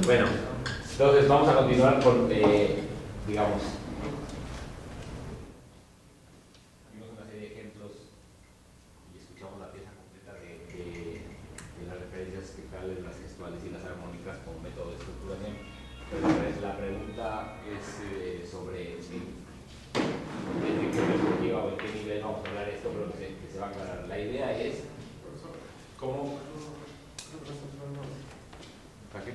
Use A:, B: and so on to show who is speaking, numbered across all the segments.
A: Bueno, entonces vamos a continuar con, digamos, vimos una serie de ejemplos y escuchamos la pieza completa de las referencias espectrales, las gestuales y las armónicas como método de estructuración. Entonces la pregunta es sobre desde qué perspectiva o en qué nivel vamos a hablar esto, pero que se va a aclarar. La idea es cómo... ¿Para qué?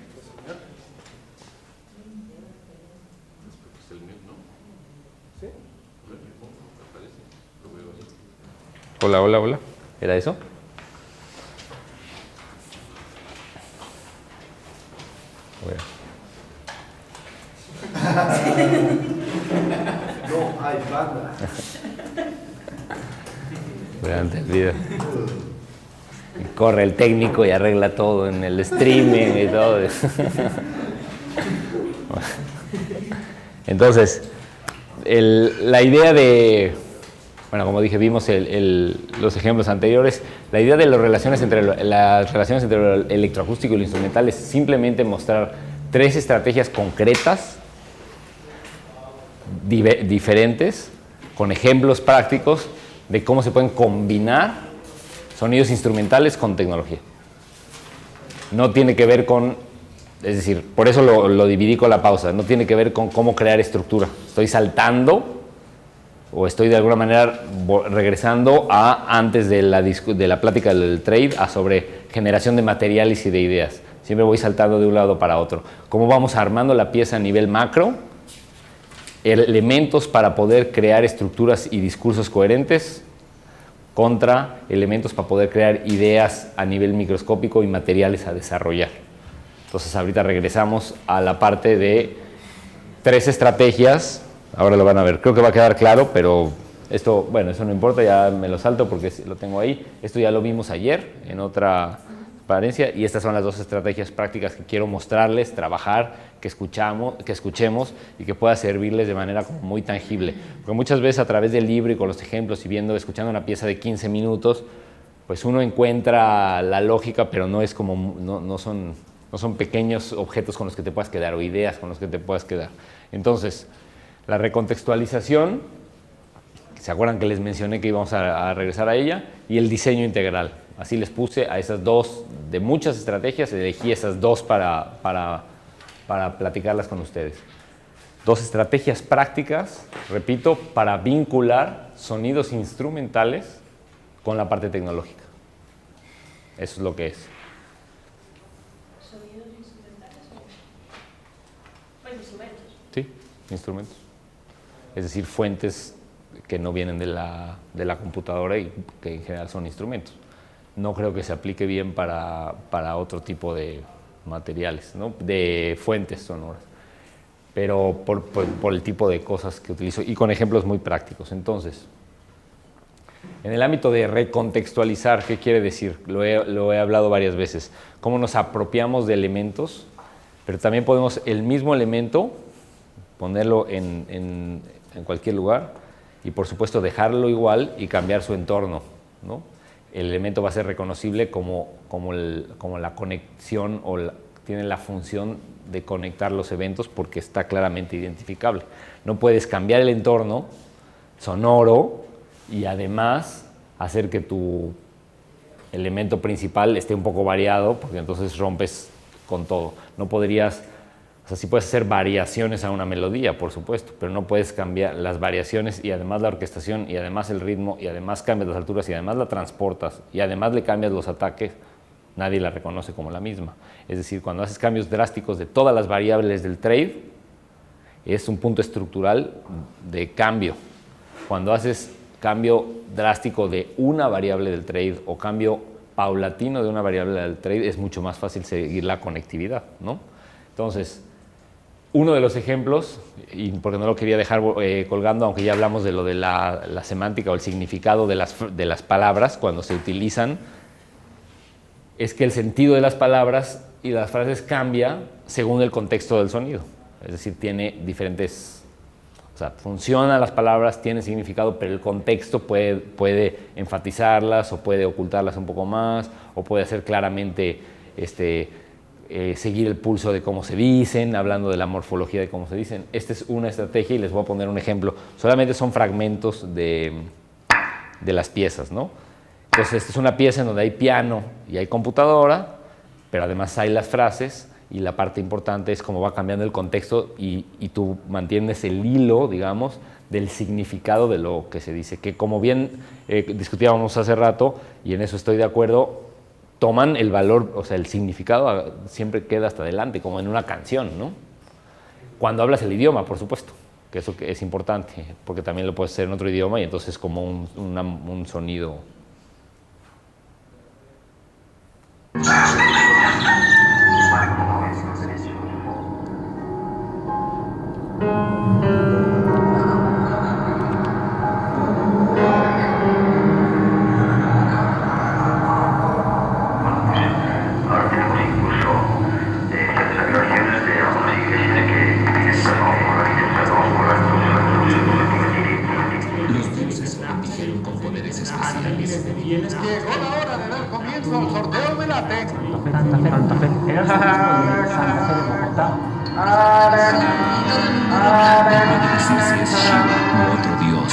A: Hola, hola, hola. ¿Era eso? Bueno.
B: No hay banda.
A: Durante el video. Corre el técnico y arregla todo en el streaming y todo. Entonces, la idea de... Bueno, como dije, vimos los ejemplos anteriores. La idea de las relaciones entre lo electroacústico y lo instrumental es simplemente mostrar tres estrategias concretas, diferentes, con ejemplos prácticos de cómo se pueden combinar sonidos instrumentales con tecnología. No tiene que ver con, es decir, por eso lo dividí con la pausa, no tiene que ver con cómo crear estructura. Estoy saltando o estoy de alguna manera regresando a antes de la plática del trade sobre generación de materiales y de ideas. Siempre voy saltando de un lado para otro. ¿Cómo vamos armando la pieza a nivel macro? Elementos para poder crear estructuras y discursos coherentes contra elementos para poder crear ideas a nivel microscópico y materiales a desarrollar. Entonces ahorita regresamos a la parte de tres estrategias. Ahora lo van a ver, creo que va a quedar claro, pero esto, bueno, eso no importa, ya me lo salto porque lo tengo ahí. Esto ya lo vimos ayer en otra transparencia y estas son las dos estrategias prácticas que quiero mostrarles, trabajar, que escuchemos y que pueda servirles de manera como muy tangible. Porque muchas veces a través del libro y con los ejemplos y escuchando una pieza de 15 minutos, pues uno encuentra la lógica, pero no es como, no son pequeños objetos con los que te puedas quedar o ideas con los que te puedas quedar. Entonces, la recontextualización, ¿se acuerdan que les mencioné que íbamos a regresar a ella? Y el diseño integral. Así les puse a esas dos, de muchas estrategias, elegí esas dos para platicarlas con ustedes. Dos estrategias prácticas, repito, para vincular sonidos instrumentales con la parte tecnológica. Eso es lo que es.
C: ¿Sonidos instrumentales o pues instrumentos?
A: Sí, instrumentos. Es decir, fuentes que no vienen de la computadora y que en general son instrumentos. No creo que se aplique bien para otro tipo de materiales, ¿no? De fuentes sonoras, pero por el tipo de cosas que utilizo y con ejemplos muy prácticos. Entonces, en el ámbito de recontextualizar, ¿qué quiere decir? Lo he hablado varias veces. Cómo nos apropiamos de elementos, pero también podemos el mismo elemento ponerlo en cualquier lugar y por supuesto dejarlo igual y cambiar su entorno, ¿no? El elemento va a ser reconocible como la conexión o tiene la función de conectar los eventos porque está claramente identificable. No puedes cambiar el entorno sonoro y además hacer que tu elemento principal esté un poco variado porque entonces rompes con todo. No podrías... O sea, sí puedes hacer variaciones a una melodía, por supuesto, pero no puedes cambiar las variaciones y además la orquestación y además el ritmo y además cambias las alturas y además la transportas y además le cambias los ataques, nadie la reconoce como la misma. Es decir, cuando haces cambios drásticos de todas las variables del trade, es un punto estructural de cambio. Cuando haces cambio drástico de una variable del trade o cambio paulatino de una variable del trade, es mucho más fácil seguir la conectividad, ¿no? Entonces, uno de los ejemplos, y porque no lo quería dejar colgando, aunque ya hablamos de lo de la semántica o el significado de las palabras cuando se utilizan, es que el sentido de las palabras y las frases cambia según el contexto del sonido. Es decir, tiene diferentes... O sea, funcionan las palabras, tienen significado, pero el contexto puede enfatizarlas o puede ocultarlas un poco más o puede hacer claramente seguir el pulso de cómo se dicen, hablando de la morfología de cómo se dicen. Esta es una estrategia y les voy a poner un ejemplo. Solamente son fragmentos de las piezas, ¿no? Entonces, esta es una pieza en donde hay piano y hay computadora, pero además hay las frases y la parte importante es cómo va cambiando el contexto y tú mantienes el hilo, digamos, del significado de lo que se dice, que como bien discutíamos hace rato, y en eso estoy de acuerdo, toman el valor, o sea, el significado siempre queda hasta adelante, como en una canción, ¿no? Cuando hablas el idioma, por supuesto, que eso es importante, porque también lo puedes hacer en otro idioma y entonces es como un sonido.
D: Llegó la hora de dar comienzo al sorteo Melate.
E: Santa Fe. Era el de Santa Fe de Bogotá.
F: Otro Dios.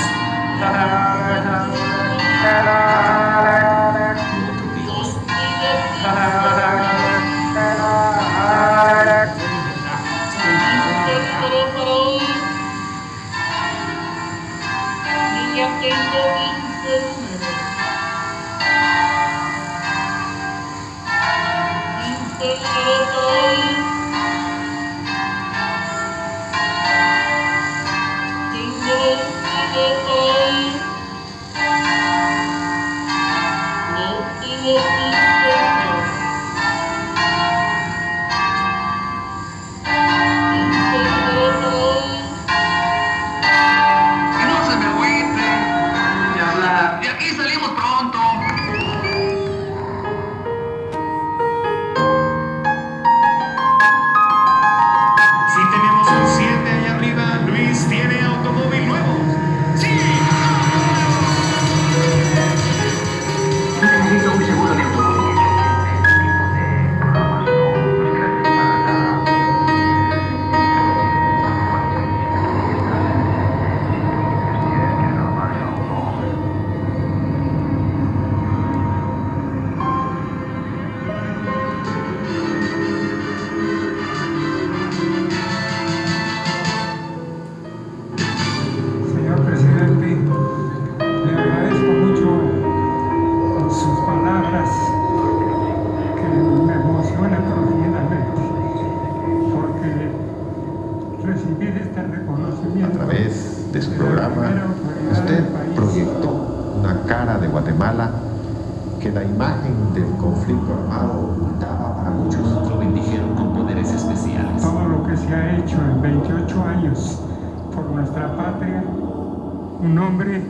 G: Un hombre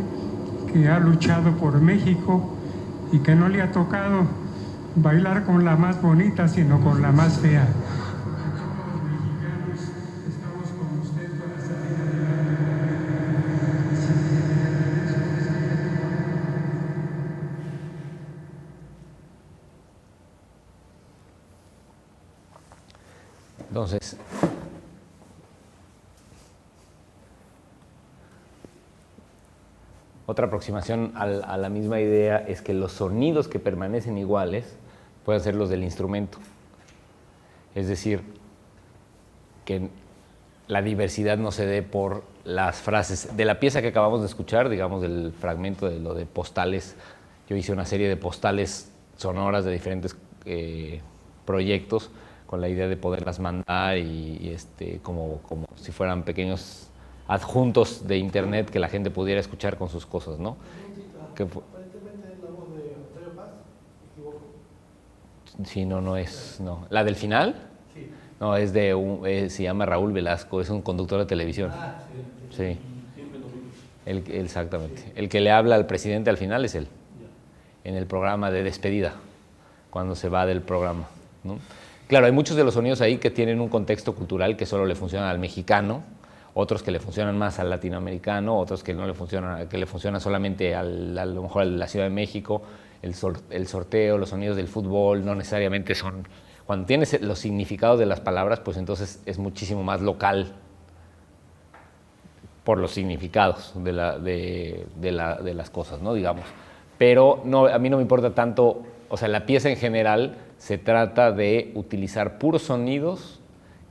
G: que ha luchado por México y que no le ha tocado bailar con la más bonita, sino con la más fea. Estamos con usted para salir adelante.
A: Entonces, otra aproximación a la misma idea es que los sonidos que permanecen iguales pueden ser los del instrumento. Es decir, que la diversidad no se dé por las frases. De la pieza que acabamos de escuchar, digamos del fragmento de lo de postales, yo hice una serie de postales sonoras de diferentes proyectos con la idea de poderlas mandar y como si fueran pequeños adjuntos de internet que la gente pudiera escuchar con sus cosas, ¿no?
B: Aparentemente es la voz de Antonio Paz, ¿me equivoco?
A: Sí, no es, no. ¿La del final?
B: Sí.
A: No, es se llama Raúl Velasco, es un conductor de televisión.
B: Ah, sí.
A: Sí.
B: Siempre lo vi.
A: Exactamente. El que le habla al presidente al final es él, en el programa de despedida, cuando se va del programa, ¿no? Claro, hay muchos de los sonidos ahí que tienen un contexto cultural que solo le funciona al mexicano, otros que le funcionan más al latinoamericano, otros que no le funcionan, que le funcionan solamente a lo mejor a la Ciudad de México, el sorteo, los sonidos del fútbol no necesariamente son Cuando tienes los significados de las palabras, pues entonces es muchísimo más local por los significados de las cosas, ¿no? Digamos. Pero no, a mí no me importa tanto, o sea, la pieza en general se trata de utilizar puros sonidos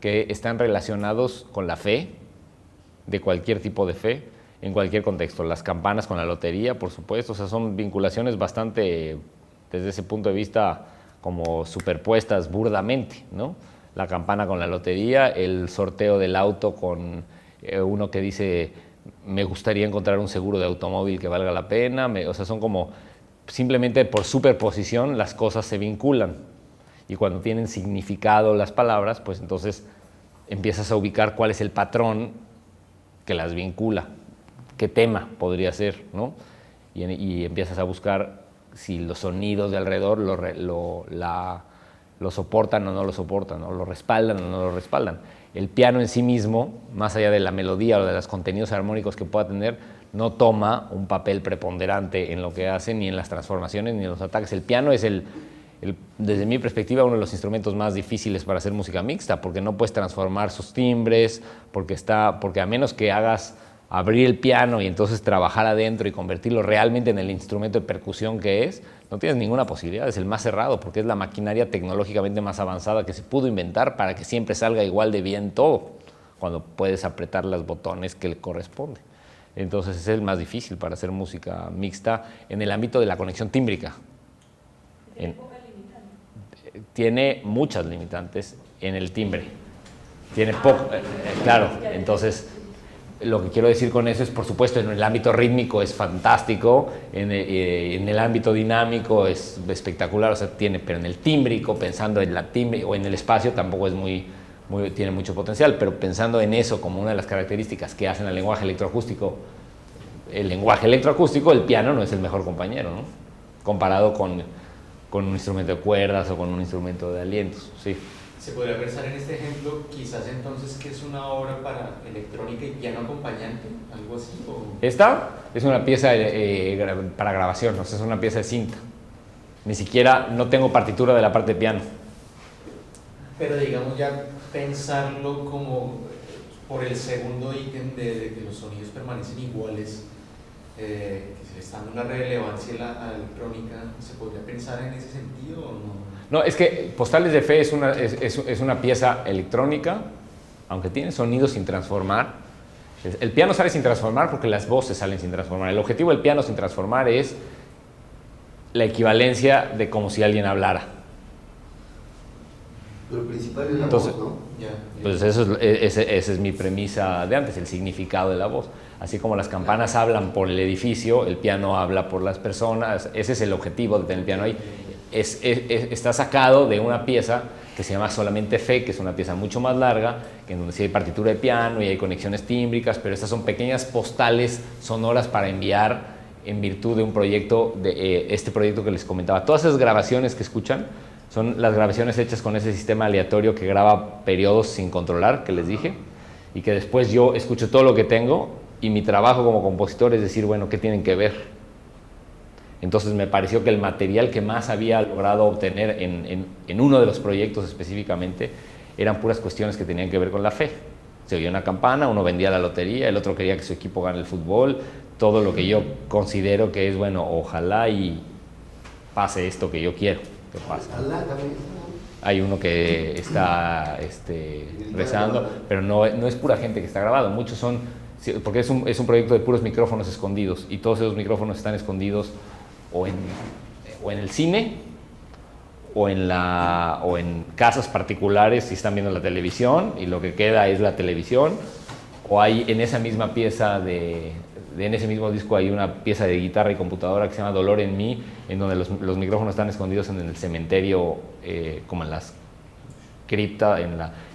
A: que están relacionados con la fe, de cualquier tipo de fe, en cualquier contexto. Las campanas con la lotería, por supuesto, o sea, son vinculaciones bastante, desde ese punto de vista, como superpuestas burdamente, ¿no? La campana con la lotería, el sorteo del auto con uno que dice, me gustaría encontrar un seguro de automóvil que valga la pena, o sea, son como, simplemente por superposición las cosas se vinculan. Y cuando tienen significado las palabras, pues entonces empiezas a ubicar cuál es el patrón que las vincula, qué tema podría ser, ¿no? Y empiezas a buscar si los sonidos de alrededor lo soportan o no lo soportan, o lo respaldan o no lo respaldan. El piano en sí mismo, más allá de la melodía o de los contenidos armónicos que pueda tener, no toma un papel preponderante en lo que hace, ni en las transformaciones, ni en los ataques. El piano es desde mi perspectiva, uno de los instrumentos más difíciles para hacer música mixta, porque no puedes transformar sus timbres, porque a menos que hagas abrir el piano y entonces trabajar adentro y convertirlo realmente en el instrumento de percusión que es, no tienes ninguna posibilidad, es el más cerrado, porque es la maquinaria tecnológicamente más avanzada que se pudo inventar para que siempre salga igual de bien todo, cuando puedes apretar los botones que le corresponde. Entonces es el más difícil para hacer música mixta en el ámbito de la conexión tímbrica. Tiene muchas limitantes en el timbre. Tiene poco, claro, entonces lo que quiero decir con eso es, por supuesto, en el ámbito rítmico es fantástico, en el ámbito dinámico es espectacular, o sea, pero en el tímbrico, pensando en la timbre o en el espacio, tampoco es tiene mucho potencial, pero pensando en eso como una de las características que hacen al lenguaje electroacústico, el piano no es el mejor compañero, ¿no? Comparado con un instrumento de cuerdas o con un instrumento de alientos, sí.
F: ¿Se podría pensar en este ejemplo quizás entonces que es una obra para electrónica y piano acompañante? ¿Algo así? ¿O?
A: Esta es una pieza para grabación, o sea, es una pieza de cinta. Ni siquiera, no tengo partitura de la parte de piano.
F: Pero digamos ya pensarlo como por el segundo ítem de que los sonidos permanecen iguales, que se le está dando una relevancia a la electrónica, ¿se podría pensar en ese sentido o no?
A: No, es que Postales de Fe es una pieza electrónica, aunque tiene sonidos sin transformar. El piano sale sin transformar porque las voces salen sin transformar. El objetivo del piano sin transformar es la equivalencia de como si alguien hablara.
H: Pero lo principal es la
A: Entonces,
H: voz, ¿no?
A: Pues esa es mi premisa de antes, el significado de la voz. Así como las campanas hablan por el edificio, el piano habla por las personas. Ese es el objetivo de tener el piano ahí. Está sacado de una pieza que se llama Solamente Fe, que es una pieza mucho más larga, en donde sí hay partitura de piano y hay conexiones tímbricas, pero estas son pequeñas postales sonoras para enviar en virtud de un proyecto, este proyecto que les comentaba. Todas esas grabaciones que escuchan son las grabaciones hechas con ese sistema aleatorio que graba periodos sin controlar, que les dije, y que después yo escucho todo lo que tengo y mi trabajo como compositor es decir, bueno, ¿qué tienen que ver? Entonces me pareció que el material que más había logrado obtener en uno de los proyectos específicamente eran puras cuestiones que tenían que ver con la fe. Se oía una campana, uno vendía la lotería, el otro quería que su equipo gane el fútbol, todo lo que yo considero que es, bueno, ojalá y pase esto que yo quiero que pase. Hay uno que está rezando, pero no es pura gente que está grabado, muchos son, porque es un proyecto de puros micrófonos escondidos y todos esos micrófonos están escondidos o en el cine o en casas particulares si están viendo la televisión y lo que queda es la televisión, o hay en esa misma pieza en ese mismo disco hay una pieza de guitarra y computadora que se llama Dolor en mí, en donde los micrófonos están escondidos en el cementerio, como en las criptas,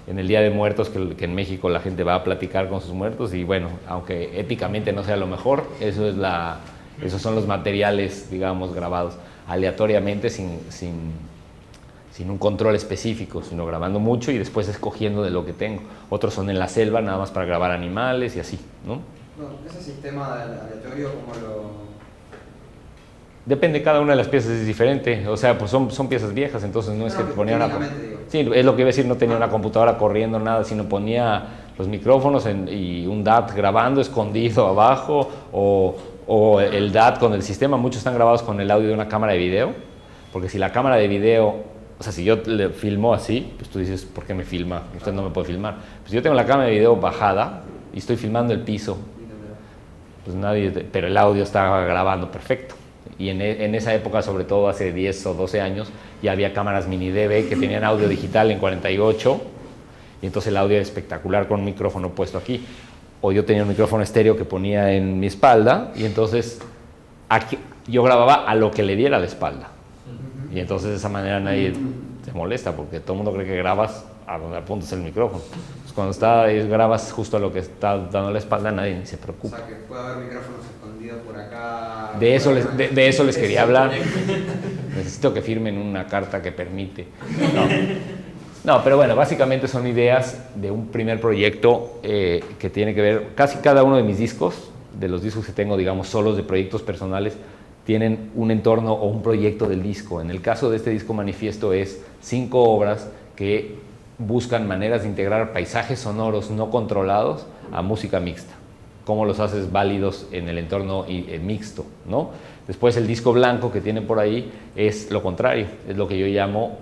A: en el Día de Muertos, que en México la gente va a platicar con sus muertos, y bueno, aunque éticamente no sea lo mejor, esos son los materiales, digamos, grabados aleatoriamente, sin un control específico, sino grabando mucho y después escogiendo de lo que tengo. Otros son en la selva, nada más para grabar animales y así, ¿no?
I: Ese sistema aleatorio, ¿cómo lo...?
A: Depende, cada una de las piezas es diferente, o sea, pues son piezas viejas, entonces no es que te ponían Sí, es lo que iba a decir, no tenía una computadora corriendo, nada, sino ponía los micrófonos y un DAT grabando escondido abajo, o el DAT con el sistema. Muchos están grabados con el audio de una cámara de video, porque si la cámara de video, o sea, si yo le filmo así, pues tú dices, ¿por qué me filma? Usted no me puede filmar. Pues yo tengo la cámara de video bajada y estoy filmando el piso, pues pero el audio está grabando perfecto. Y en esa época, sobre todo hace 10 o 12 años, ya había cámaras mini DV que tenían audio digital en 48, y entonces el audio era espectacular con un micrófono puesto aquí. O yo tenía un micrófono estéreo que ponía en mi espalda, y entonces aquí, yo grababa a lo que le diera la espalda. Y entonces de esa manera nadie se molesta, porque todo el mundo cree que grabas a donde apuntas el micrófono. Pues cuando grabas justo a lo que está dando la espalda, nadie ni se preocupa.
I: O sea, que puede haber micrófonos escondidos por acá.
A: De eso les quería hablar. Necesito que firmen una carta que permite. No, pero bueno, básicamente son ideas de un primer proyecto que tiene que ver, casi cada uno de mis discos, de los discos que tengo, digamos, solos de proyectos personales, tienen un entorno o un proyecto del disco. En el caso de este disco manifiesto es 5 obras que buscan maneras de integrar paisajes sonoros no controlados a música mixta. Cómo los haces válidos en el entorno mixto, ¿no? Después el disco blanco que tienen por ahí es lo contrario, es lo que yo llamo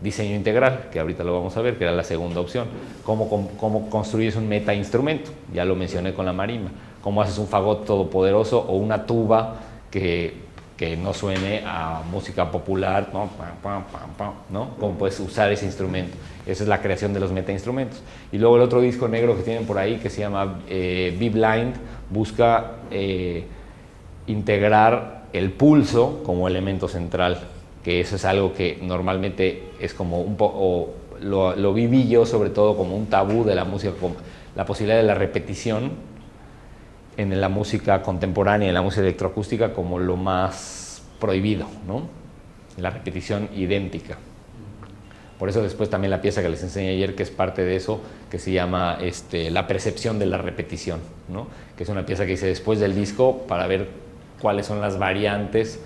A: diseño integral, que ahorita lo vamos a ver, que era la segunda opción. Cómo construyes un meta instrumento, ya lo mencioné con la marimba. Cómo haces un fagot todopoderoso o una tuba que no suene a música popular, ¿no? ¿No? Cómo puedes usar ese instrumento. Esa es la creación de los metainstrumentos. Y luego el otro disco negro que tienen por ahí, que se llama Be Blind, busca integrar el pulso como elemento central, que eso es algo que normalmente es como un poco, lo viví yo sobre todo como un tabú de la música, como la posibilidad de la repetición en la música contemporánea, en la música electroacústica, como lo más prohibido, ¿no? La repetición idéntica. Por eso después también la pieza que les enseñé ayer, que es parte de eso, que se llama La percepción de la repetición, ¿no? Que es una pieza que hice después del disco para ver cuáles son las variantes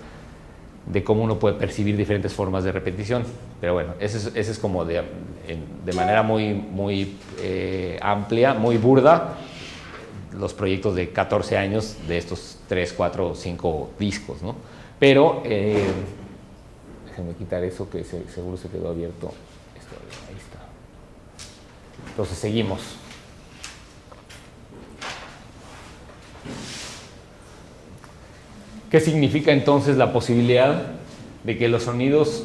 A: de cómo uno puede percibir diferentes formas de repetición. Pero bueno, ese es como de manera muy amplia, muy burda, los proyectos de 14 años de estos 3, 4, 5 discos, ¿no? Pero déjenme quitar eso que seguro se quedó abierto. Ahí está. Entonces seguimos. ¿Qué significa entonces la posibilidad de que los sonidos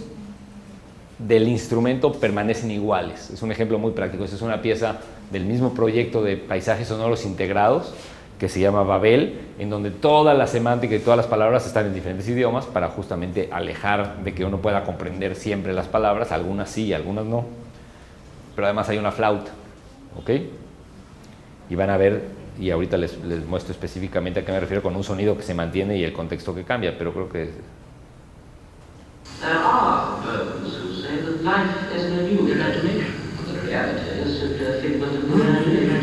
A: del instrumento permanecen iguales? Es un ejemplo muy práctico. Esta es una pieza del mismo proyecto de paisajes sonoros integrados que se llama Babel, en donde toda la semántica y todas las palabras están en diferentes idiomas para justamente alejar de que uno pueda comprender siempre las palabras, algunas sí, algunas no. Pero además hay una flauta, ¿ok? Y van a ver, y ahorita les muestro específicamente a qué me refiero con un sonido que se mantiene y el contexto que cambia, pero creo que...
H: There are those who say that life is a new imagination. The reality is a figment of the imagination.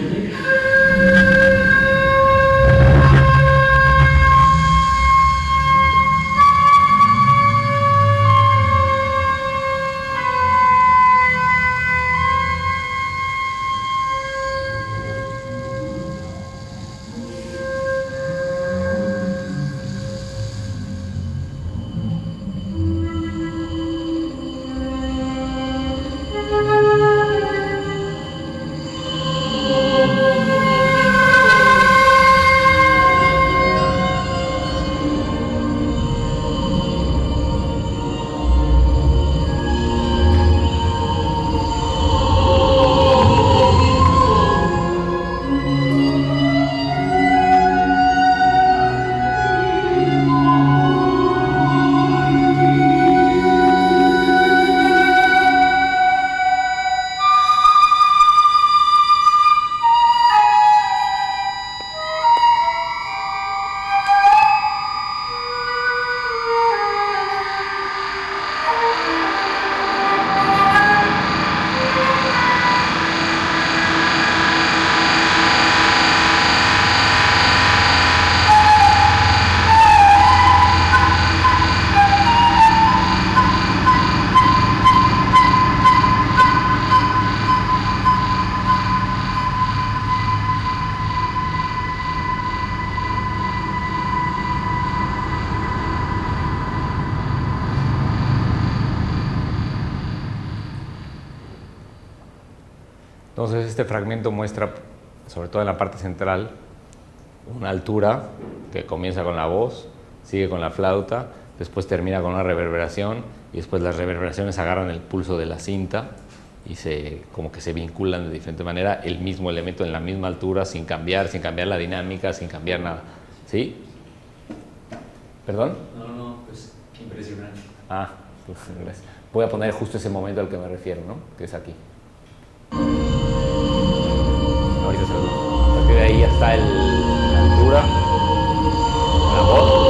A: Entonces este fragmento muestra, sobre todo en la parte central, una altura que comienza con la voz, sigue con la flauta, después termina con una reverberación y después las reverberaciones agarran el pulso de la cinta y como que se vinculan de diferente manera el mismo elemento en la misma altura sin cambiar la dinámica, sin cambiar nada. ¿Sí? ¿Perdón?
F: No, pues impresionante.
A: Pues gracias. Voy a poner justo ese momento al que me refiero, ¿no? Que es aquí. Ahorita se lo digo. A partir de ahí ya está la altura, la voz.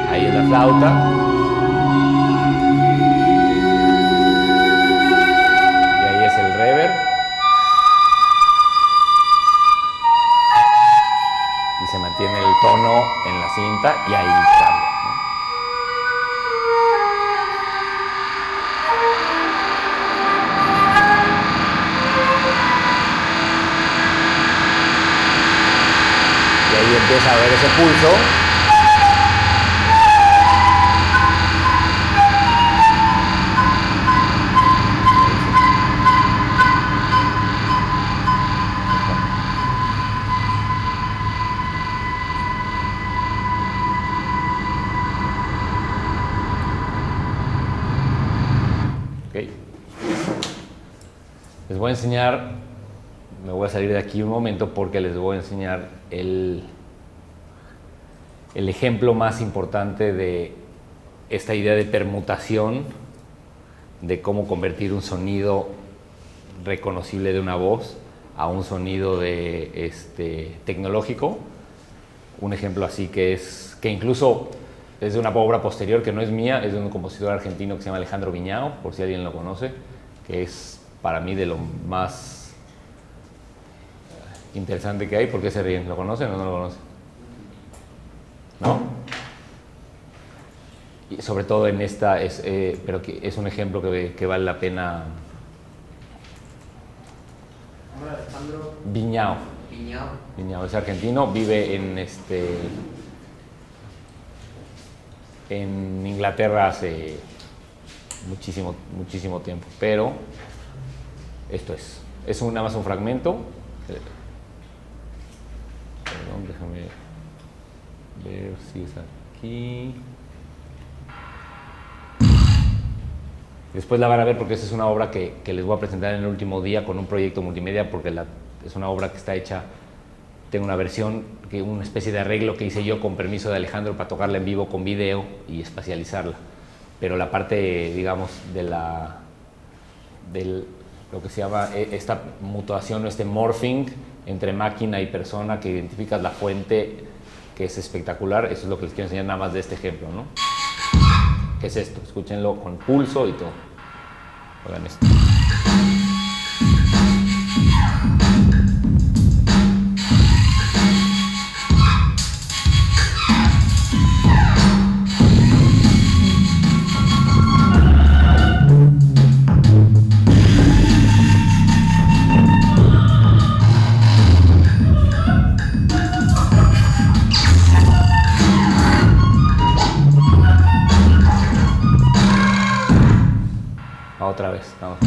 A: Ahí es la flauta. Y ahí es el reverb. Y se mantiene el tono en la cinta y ahí cambia, ¿no? Y ahí empieza a ver ese pulso. Les voy a enseñar, me voy a salir de aquí un momento porque les voy a enseñar el ejemplo más importante de esta idea de permutación, de cómo convertir un sonido reconocible de una voz a un sonido tecnológico. Un ejemplo así que incluso es de una obra posterior que no es mía, es de un compositor argentino que se llama Alejandro Viñao, por si alguien lo conoce, que es para mí de lo más interesante que hay. ¿Por qué se ríen? ¿Lo conocen o no lo conocen? ¿No? Y sobre todo en esta, pero que es un ejemplo que vale la pena.
I: Alejandro
A: Viñao. Viñao es argentino, vive en Inglaterra hace muchísimo tiempo, pero esto es nada más un fragmento. Perdón, déjame ver si es aquí. Después la van a ver porque esa es una obra que les voy a presentar en el último día con un proyecto multimedia, porque es una obra que está hecha, tengo una versión, una especie de arreglo que hice yo con permiso de Alejandro para tocarla en vivo con video y espacializarla. Pero la parte, digamos, de lo que se llama esta mutuación o este morphing entre máquina y persona, que identificas la fuente, que es espectacular. Eso es lo que les quiero enseñar nada más de este ejemplo, ¿no? ¿Qué es esto? Escúchenlo con pulso y todo. Oigan esto. Otra vez, vamos.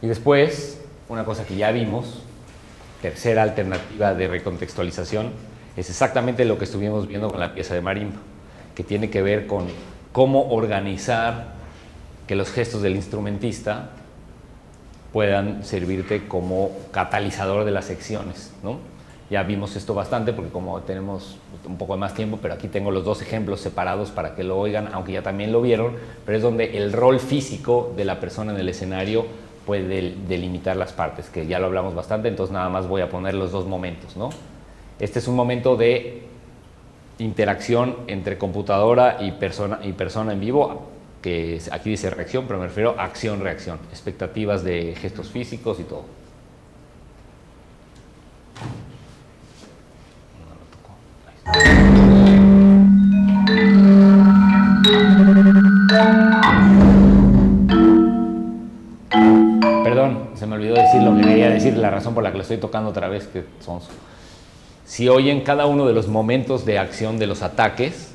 A: Y después, una cosa que ya vimos, tercera alternativa de recontextualización, es exactamente lo que estuvimos viendo con la pieza de marimba, que tiene que ver con cómo organizar que los gestos del instrumentista puedan servirte como catalizador de las secciones, ¿no? Ya vimos esto bastante porque como tenemos un poco de más tiempo, pero aquí tengo los dos ejemplos separados para que lo oigan, aunque ya también lo vieron, pero es donde el rol físico de la persona en el escenario puede delimitar las partes, que ya lo hablamos bastante, entonces nada más voy a poner los dos momentos, ¿no? Este es un momento de interacción entre computadora y persona en vivo, que aquí dice reacción, pero me refiero a acción-reacción, expectativas de gestos físicos y todo. Perdón, se me olvidó decir lo que quería decir, la razón por la que lo estoy tocando otra vez, que son... Si oyen cada uno de los momentos de acción de los ataques,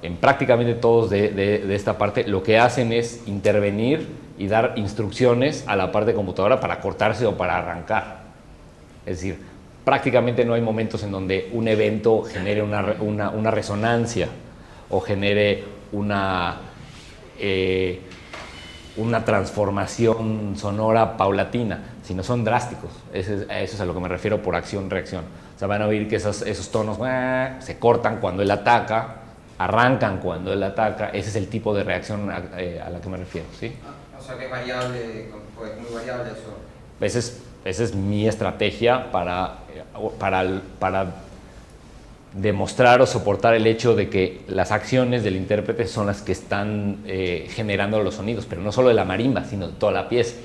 A: en prácticamente todos de esta parte, lo que hacen es intervenir y dar instrucciones a la parte de computadora para cortarse o para arrancar. Es decir, prácticamente no hay momentos en donde un evento genere una resonancia o genere una transformación sonora paulatina, sino son drásticos. Eso es a lo que me refiero por acción-reacción. O sea, van a oír que esos tonos se cortan cuando él ataca, arrancan cuando él ataca. Ese es el tipo de reacción a la que me refiero, ¿sí?
I: O sea que es variable, pues muy variable eso.
A: Esa es mi estrategia para demostrar o soportar el hecho de que las acciones del intérprete son las que están generando los sonidos, pero no solo de la marimba, sino de toda la pieza.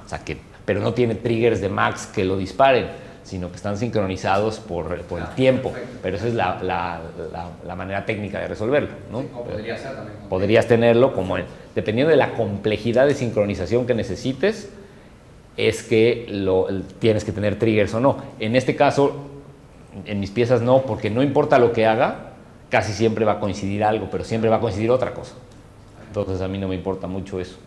A: O sea, pero no tiene triggers de Max que lo disparen, sino que están sincronizados por el tiempo. Perfecto. Pero esa es la manera técnica de resolverlo, ¿no? Sí, o podría ser también. Podrías tenerlo como dependiendo de la complejidad de sincronización que necesites, es que tienes que tener triggers o no. En este caso, en mis piezas no, porque no importa lo que haga, casi siempre va a coincidir algo, pero siempre va a coincidir otra cosa. Entonces a mí no me importa mucho eso.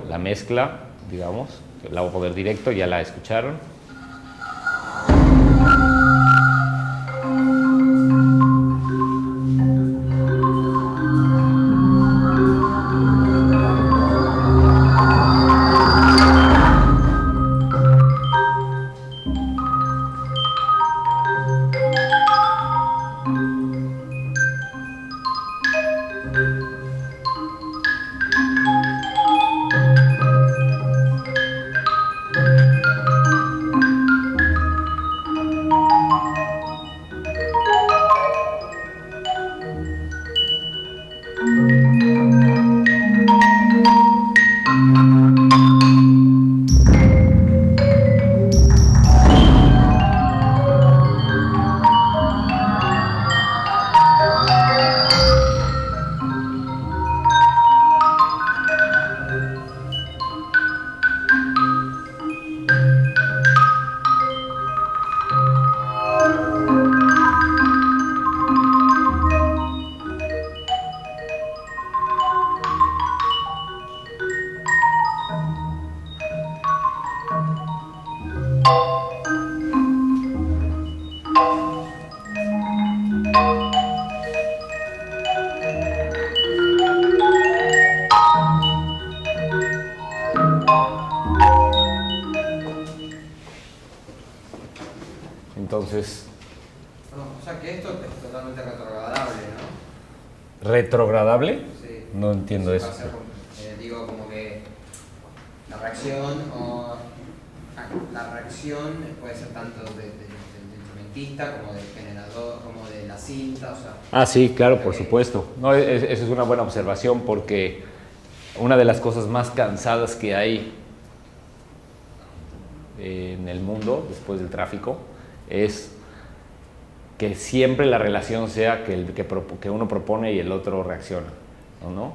A: La mezcla, digamos, que la voy a poner directo, ya la escucharon. Entonces...
I: o sea que esto es totalmente retrogradable, ¿no?
A: ¿Retrogradable?
I: Sí.
A: No entiendo eso.
I: Digo, como que la reacción o afinación puede ser tanto del instrumentista como del generador, como de la cinta, o sea...
A: Ah, sí, claro, por supuesto. No, eso es una buena observación porque una de las cosas más cansadas que hay en el mundo después del tráfico es que siempre la relación sea que uno propone y el otro reacciona, ¿no?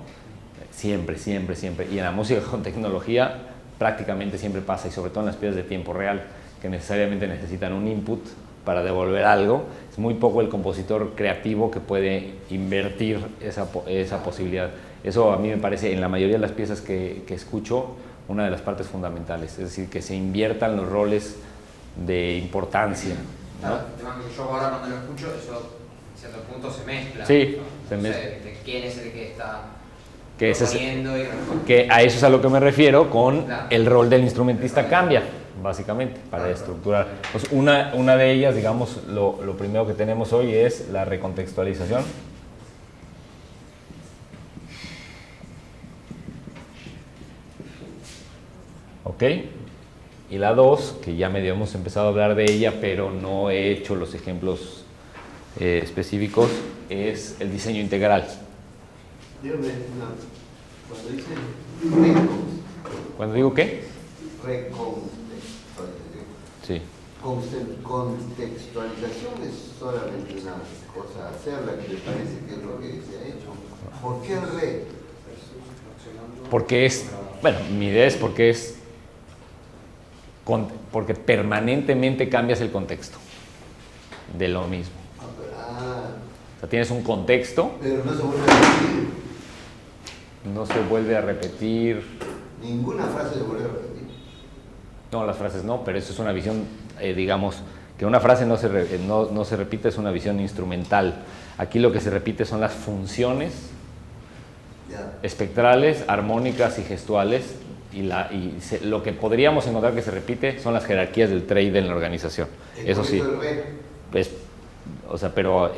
A: Siempre, siempre, siempre. Y en la música con tecnología prácticamente siempre pasa, y sobre todo en las piezas de tiempo real, que necesariamente necesitan un input para devolver algo. Es muy poco el compositor creativo que puede invertir esa posibilidad. Eso a mí me parece, en la mayoría de las piezas que escucho, una de las partes fundamentales. Es decir, que se inviertan los roles de importancia, ¿no?
I: Claro, el tema que yo ahora cuando lo escucho, eso en cierto punto se mezcla.
A: Sí,
I: ¿no?
A: se mezcla.
I: De quién es el que está
A: Que,
I: proponiendo
A: que a eso es a lo que me refiero con
I: claro.
A: el rol del instrumentista cambia, básicamente, para estructurar. Pues una de ellas, digamos, lo primero que tenemos hoy es la recontextualización. ¿Ok? Y la 2, que ya medio hemos empezado a hablar de ella, pero no he hecho los ejemplos específicos, es el diseño integral.
B: Dígame, cuando dice
A: ¿Cuando digo qué?
B: recontextualización,
A: Sí.
B: contextualización es solamente una cosa hacerla, que me parece que es lo que se ha hecho. ¿Por qué el re?
A: Porque es, bueno, mi idea es porque permanentemente cambias el contexto de lo mismo. O sea, tienes un contexto.
B: Pero no se vuelve a repetir.
A: No se vuelve a repetir.
B: Ninguna frase se vuelve a repetir.
A: No, las frases no, pero eso es una visión, digamos, que una frase no se repite, es una visión instrumental. Aquí lo que se repite son las funciones espectrales, armónicas y gestuales, lo que podríamos encontrar que se repite son las jerarquías del trade en la organización. Eso sí. Pues, o sea, pero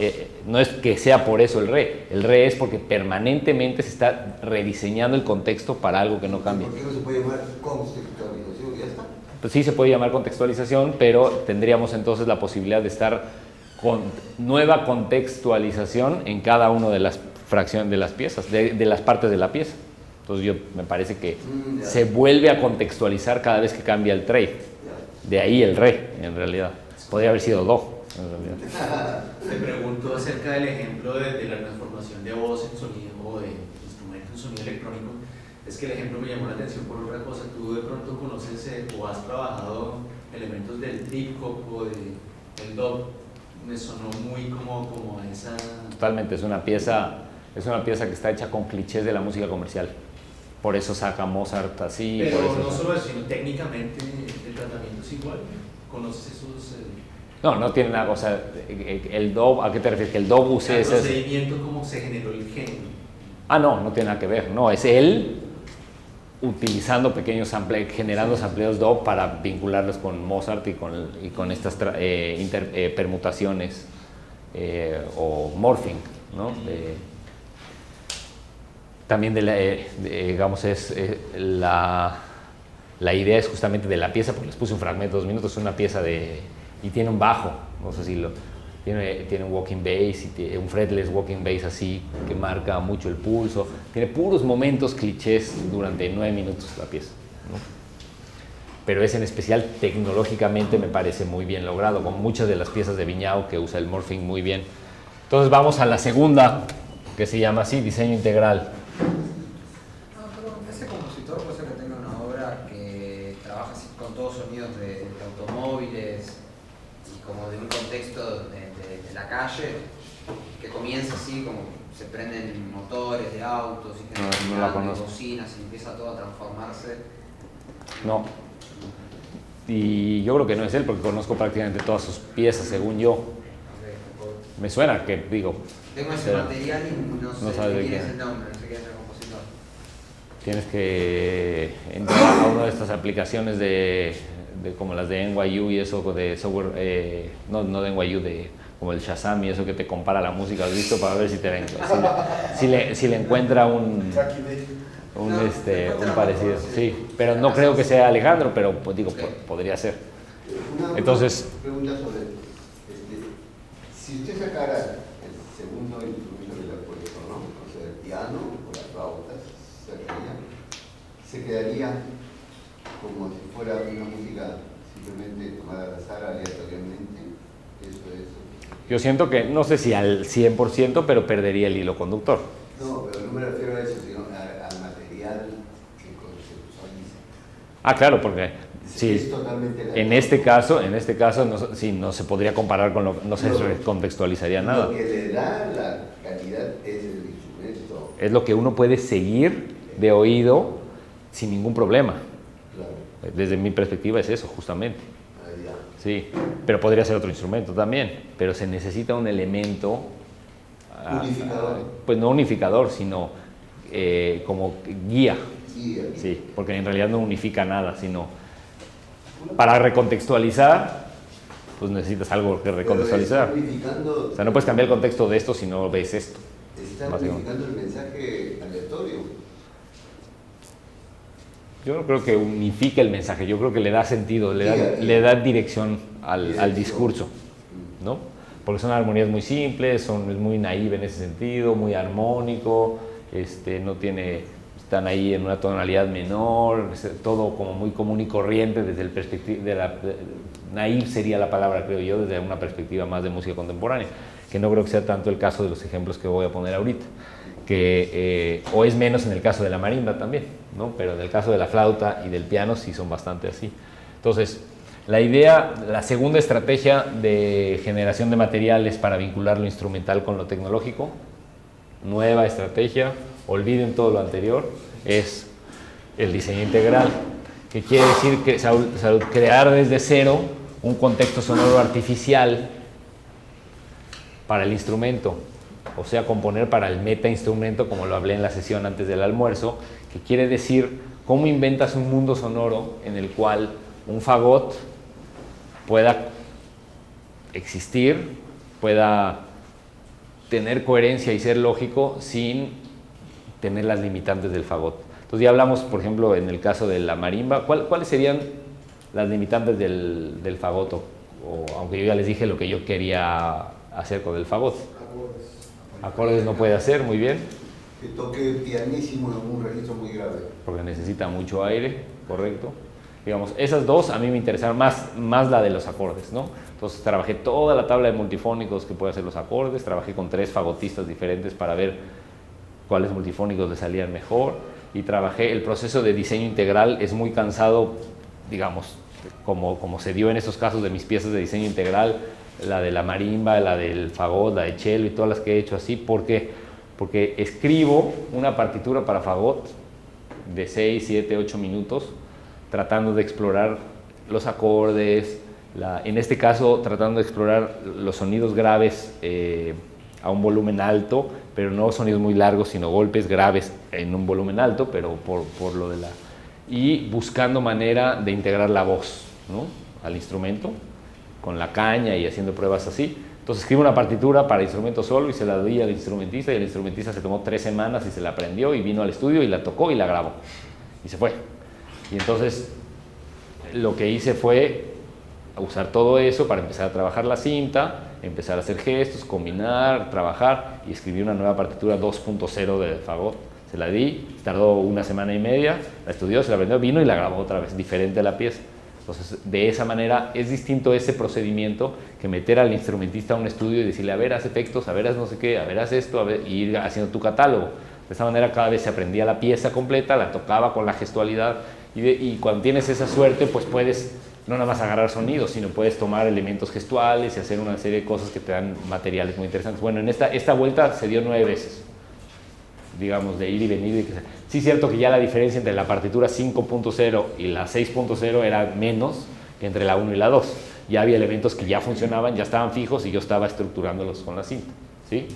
A: no es que sea por eso el re es porque permanentemente se está rediseñando el contexto para algo que no cambia.
B: ¿Por qué no se puede llamar contextualización? Ya está.
A: Pues sí se puede llamar contextualización, pero tendríamos entonces la posibilidad de estar con nueva contextualización en cada una de las fracciones de las piezas, de las partes de la pieza. Entonces me parece que se vuelve a contextualizar cada vez que cambia el trade. De ahí el re, en realidad. Podría haber sido do, en realidad.
F: Te pregunto acerca del ejemplo de la transformación de voz en sonido o de instrumento en sonido electrónico. Es que el ejemplo me llamó la atención por otra cosa. Tú de pronto conoces o has trabajado elementos del trip hop o del dub. Me sonó muy como a esa...
A: Totalmente, es una pieza que está hecha con clichés de la música comercial. Por eso saca Mozart así.
F: Pero
A: por eso
F: no solo eso, sino técnicamente el tratamiento es igual. ¿Conoces esos...?
A: No tiene nada, o sea, el dub, ¿a qué te refieres? Que el dub use ese...
F: ¿El procedimiento cómo se generó el género?
A: No tiene nada que ver, no, es él utilizando pequeños samples, generando sampleos dub para vincularlos con Mozart y con estas permutaciones o morphing, ¿no? También digamos la idea es justamente de la pieza, porque les puse un fragmento de 2 minutos, es una pieza y tiene un bajo, no sé si tiene un walking bass y tiene un fretless walking bass así que marca mucho el pulso, tiene puros momentos clichés durante 9 minutos la pieza, ¿no? Pero es en especial tecnológicamente me parece muy bien logrado, con muchas de las piezas de Viñao que usa el morphing muy bien. Entonces vamos a la segunda, que se llama así, diseño integral.
I: Ese compositor puede ser que tenga una obra que trabaja así con todos sonidos de automóviles y como de un contexto de la calle, que comienza así como se prenden motores de autos y
A: no la conozco.
I: bocinas y empieza todo a transformarse.
A: No. Y yo creo que no es él porque conozco prácticamente todas sus piezas, según yo. Me suena que, digo...
I: Tengo ese material y no sé quién es el nombre, no sé quién es el compositor.
A: Tienes que entrar a una de estas aplicaciones de como las de NYU y eso, de software, no de NYU, como el Shazam y eso que te compara la música, ¿has visto? Para ver si le encuentra un parecido. Sí, pero no creo que sea Alejandro, pero pues, digo, podría ser. Entonces,
B: pregunta sobre, si usted sacara el segundo instrumento del acuerdo, ¿no? O sea, el piano o las flautas, se quedaría como si fuera una música simplemente tomada al azar, aleatoriamente. Eso es.
A: yo siento que, no sé si al 100%, pero perdería el hilo conductor.
B: No, pero no me refiero a eso, sino al material que conceptualiza.
A: Ah, claro, porque sí,
B: Es totalmente
A: en este caso no, sí, no se podría comparar con no se contextualizaría nada.
B: Lo que le da la calidad es el instrumento.
A: Es lo que uno puede seguir de oído sin ningún problema.
B: Claro.
A: Desde mi perspectiva es eso, justamente.
B: Ah, ya.
A: Sí, pero podría ser otro instrumento también, pero se necesita un elemento...
B: Unificador.
A: Pues no unificador, sino como guía. Sí, porque en realidad no unifica nada, sino para recontextualizar, pues necesitas algo que recontextualizar. O sea, no puedes cambiar el contexto de esto si no ves esto.
B: Está unificando el mensaje aleatorio.
A: Yo no creo que unifique el mensaje, yo creo que le da sentido, le da dirección al discurso, ¿no? Porque son armonías muy simples, es muy naive en ese sentido, muy armónico, no tiene, están ahí en una tonalidad menor, todo como muy común y corriente desde el perspectiva naive sería la palabra, creo yo, desde una perspectiva más de música contemporánea, que no creo que sea tanto el caso de los ejemplos que voy a poner ahorita, o es menos en el caso de la marimba también, ¿no? Pero en el caso de la flauta y del piano sí son bastante así. Entonces, la segunda estrategia de generación de materiales para vincular lo instrumental con lo tecnológico, nueva estrategia, olviden todo lo anterior, es el diseño integral, que quiere decir que crear desde cero un contexto sonoro artificial para el instrumento, o sea, componer para el metainstrumento, como lo hablé en la sesión antes del almuerzo, que quiere decir cómo inventas un mundo sonoro en el cual un fagot pueda existir, pueda tener coherencia y ser lógico sin tener las limitantes del fagot. Entonces ya hablamos, por ejemplo, en el caso de la marimba, ¿cuáles serían las limitantes del fagot? Aunque yo ya les dije lo que yo quería hacer con el fagot. Acordes no puede hacer, muy bien.
B: Que toque pianísimo en un registro muy grave.
A: Porque necesita mucho aire, correcto. Digamos, esas dos a mí me interesaron más la de los acordes, ¿no? Entonces trabajé toda la tabla de multifónicos que puede hacer los acordes, trabajé con 3 fagotistas diferentes para ver cuáles multifónicos le salían mejor, y trabajé, el proceso de diseño integral es muy cansado, digamos, como se dio en estos casos de mis piezas de diseño integral, la de la marimba, la del fagot, la de cello y todas las que he hecho así, porque escribo una partitura para fagot de 6, 7, 8 minutos, tratando de explorar los acordes, en este caso tratando de explorar los sonidos graves a un volumen alto, pero no sonidos muy largos, sino golpes graves en un volumen alto, pero por lo de y buscando manera de integrar la voz, ¿no?, al instrumento, con la caña y haciendo pruebas así. Entonces escribo una partitura para instrumento solo y se la di al instrumentista, y el instrumentista se tomó 3 semanas y se la aprendió y vino al estudio y la tocó y la grabó y se fue. Y entonces lo que hice fue usar todo eso para empezar a trabajar la cinta, empezar a hacer gestos, combinar, trabajar, y escribí una nueva partitura 2.0 de fagot. Se la di, tardó 1 semana y media, la estudió, se la aprendió, vino y la grabó otra vez, diferente a la pieza. Entonces, de esa manera es distinto ese procedimiento que meter al instrumentista a un estudio y decirle, a ver, haz efectos, a ver, haz no sé qué, a ver, haz esto, a ver, y ir haciendo tu catálogo. De esa manera cada vez se aprendía la pieza completa, la tocaba con la gestualidad, y cuando tienes esa suerte, pues puedes no nada más agarrar sonidos, sino puedes tomar elementos gestuales y hacer una serie de cosas que te dan materiales muy interesantes. Bueno, en esta vuelta se dio 9 veces, digamos, de ir y venir. Sí es cierto que ya la diferencia entre la partitura 5.0 y la 6.0 era menos que entre la 1 y la 2. Ya había elementos que ya funcionaban, ya estaban fijos, y yo estaba estructurándolos con la cinta, ¿sí?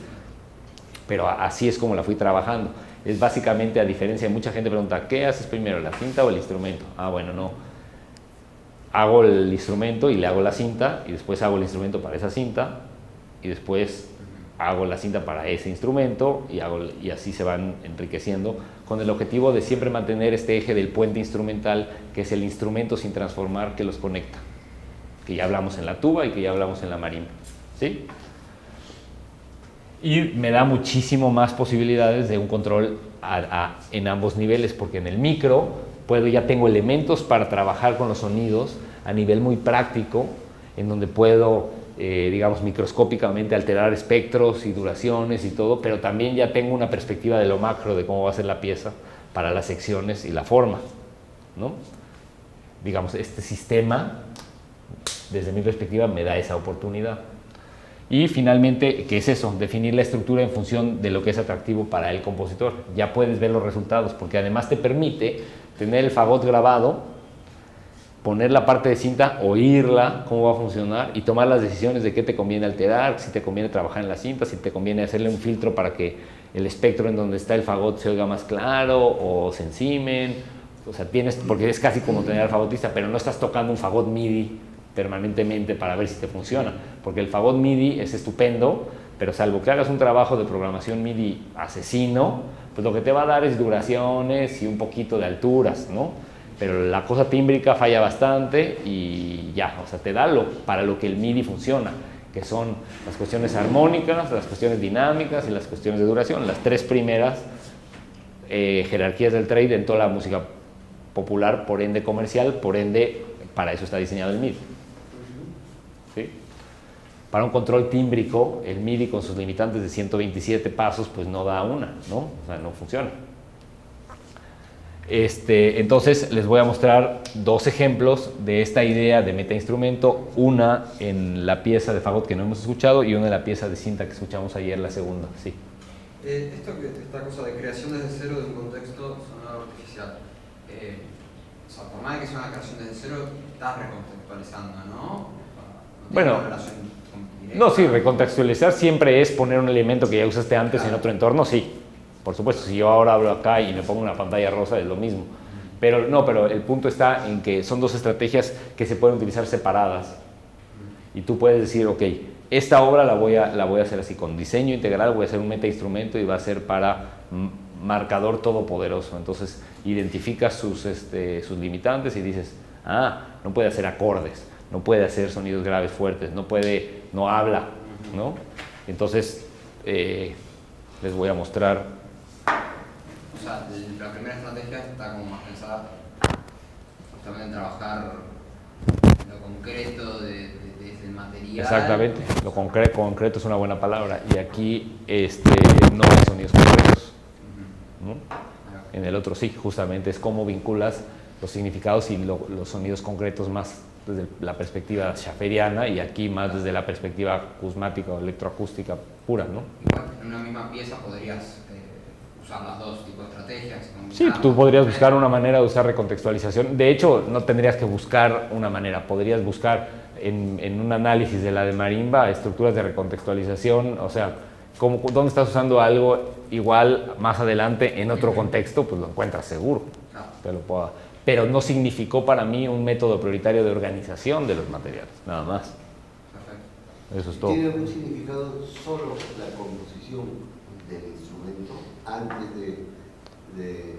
A: Pero así es como la fui trabajando. Es básicamente, a diferencia de mucha gente pregunta, ¿qué haces primero, la cinta o el instrumento? Ah, bueno, no. Hago el instrumento y le hago la cinta, y después hago el instrumento para esa cinta, y después hago la cinta para ese instrumento, y así se van enriqueciendo, con el objetivo de siempre mantener este eje del puente instrumental, que es el instrumento sin transformar, que los conecta. que ya hablamos en la tuba y que ya hablamos en la marimba, ¿sí? Y me da muchísimo más posibilidades de un control en ambos niveles, porque en el micro ya tengo elementos para trabajar con los sonidos a nivel muy práctico, en donde puedo, digamos, microscópicamente alterar espectros y duraciones y todo, pero también ya tengo una perspectiva de lo macro, de cómo va a ser la pieza para las secciones y la forma, ¿no? Digamos, este sistema, desde mi perspectiva, me da esa oportunidad. Y finalmente, ¿qué es eso? Definir la estructura en función de lo que es atractivo para el compositor. Ya puedes ver los resultados, porque además te permite tener el fagot grabado, poner la parte de cinta, oírla, cómo va a funcionar y tomar las decisiones de qué te conviene alterar, si te conviene trabajar en la cinta, si te conviene hacerle un filtro para que el espectro en donde está el fagot se oiga más claro o se encimen. O sea, porque es casi como tener al fagotista, pero no estás tocando un fagot MIDI permanentemente para ver si te funciona, porque el fagot MIDI es estupendo, pero salvo que hagas un trabajo de programación MIDI asesino, pues lo que te va a dar es duraciones y un poquito de alturas, ¿no? Pero la cosa tímbrica falla bastante y ya, o sea, te da para lo que el MIDI funciona, que son las cuestiones armónicas, las cuestiones dinámicas y las cuestiones de duración, las tres primeras jerarquías del trade en toda la música popular, por ende comercial, por ende para eso está diseñado el MIDI. ¿Sí? Para un control tímbrico, el MIDI con sus limitantes de 127 pasos, pues no da una, ¿no? O sea, no funciona. Entonces, les voy a mostrar dos ejemplos de esta idea de metainstrumento, una en la pieza de fagot que no hemos escuchado y una en la pieza de cinta que escuchamos ayer, la segunda. Sí.
I: Esta cosa de creación desde cero de un contexto sonoro artificial. O sea, por más que sea una creación desde cero, estás recontextualizando, ¿no?
A: Bueno, no, sí, recontextualizar siempre es poner un elemento que ya usaste antes en otro entorno, sí. Por supuesto, si yo ahora hablo acá y me pongo una pantalla rosa es lo mismo. Pero no, pero el punto está en que son dos estrategias que se pueden utilizar separadas. Y tú puedes decir, ok, esta obra la voy a hacer así, con diseño integral, voy a hacer un metainstrumento y va a ser para marcador todopoderoso. Entonces identificas sus limitantes y dices, no puede hacer acordes, no puede hacer sonidos graves fuertes, no habla, ¿no? Entonces les voy a mostrar.
I: O sea, la primera estrategia está como más pensada justamente en trabajar lo concreto desde el material.
A: Exactamente, lo concreto es una buena palabra. Y aquí no hay sonidos concretos, ¿no? En el otro sí, justamente es cómo vinculas los significados y los sonidos concretos más desde la perspectiva schafferiana y aquí más desde la perspectiva acusmática o electroacústica pura, ¿no?
I: Igual en una misma pieza podrías usar las dos tipos de estrategias.
A: Sí, tú podrías buscar una manera de usar recontextualización. De hecho, no tendrías que buscar una manera, podrías buscar en un análisis de la de marimba estructuras de recontextualización, o sea, ¿dónde estás usando algo igual más adelante en otro contexto? Pues lo encuentras seguro. Te lo puedo dar. Pero no significó para mí un método prioritario de organización de los materiales, nada más. Perfecto. Eso es todo.
B: ¿Tiene algún significado solo la composición del instrumento antes de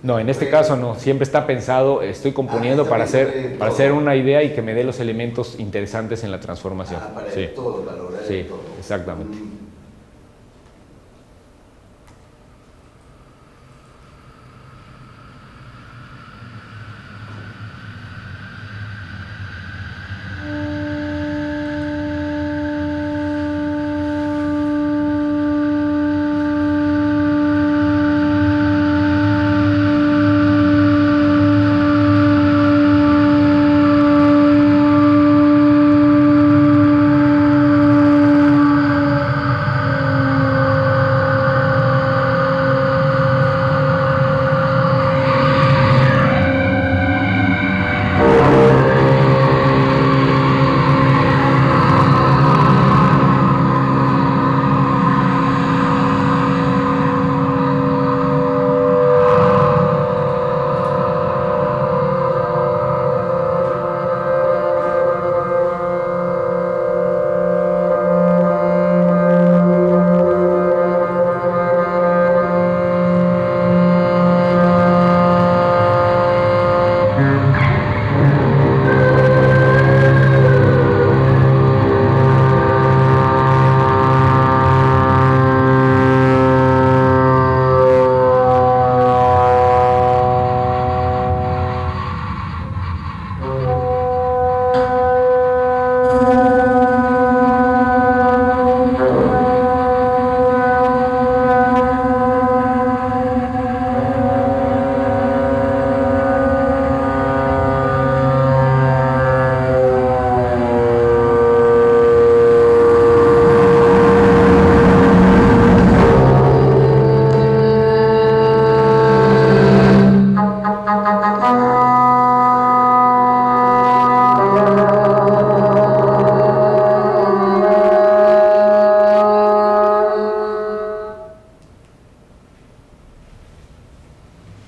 A: no, en este caso no, siempre está pensado, estoy componiendo para hacer una idea y que me dé los elementos interesantes en la transformación.
B: Para
A: sí.
B: el todo, para lograr el todo.
A: Exactamente.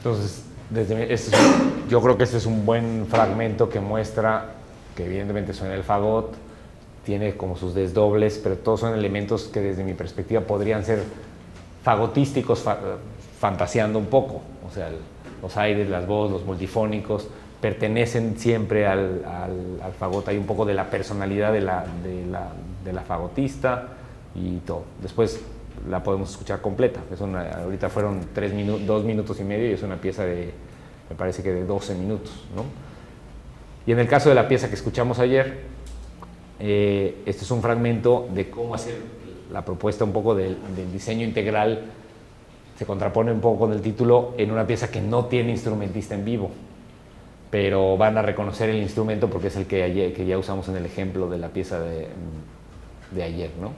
A: Entonces, yo creo que este es un buen fragmento que muestra que evidentemente suena el fagot, tiene como sus desdobles, pero todos son elementos que desde mi perspectiva podrían ser fagotísticos, fantaseando un poco. O sea, los aires, las voces, los multifónicos pertenecen siempre al fagot. Hay un poco de la personalidad de la fagotista y todo. Después la podemos escuchar completa. Ahorita fueron 2 minutos y medio y es una pieza me parece que de 12 minutos, ¿no? Y en el caso de la pieza que escuchamos ayer, este es un fragmento de cómo hacer la propuesta un poco del diseño integral. Se contrapone un poco con el título en una pieza que no tiene instrumentista en vivo, pero van a reconocer el instrumento porque es el que ya usamos en el ejemplo de la pieza de ayer, ¿no?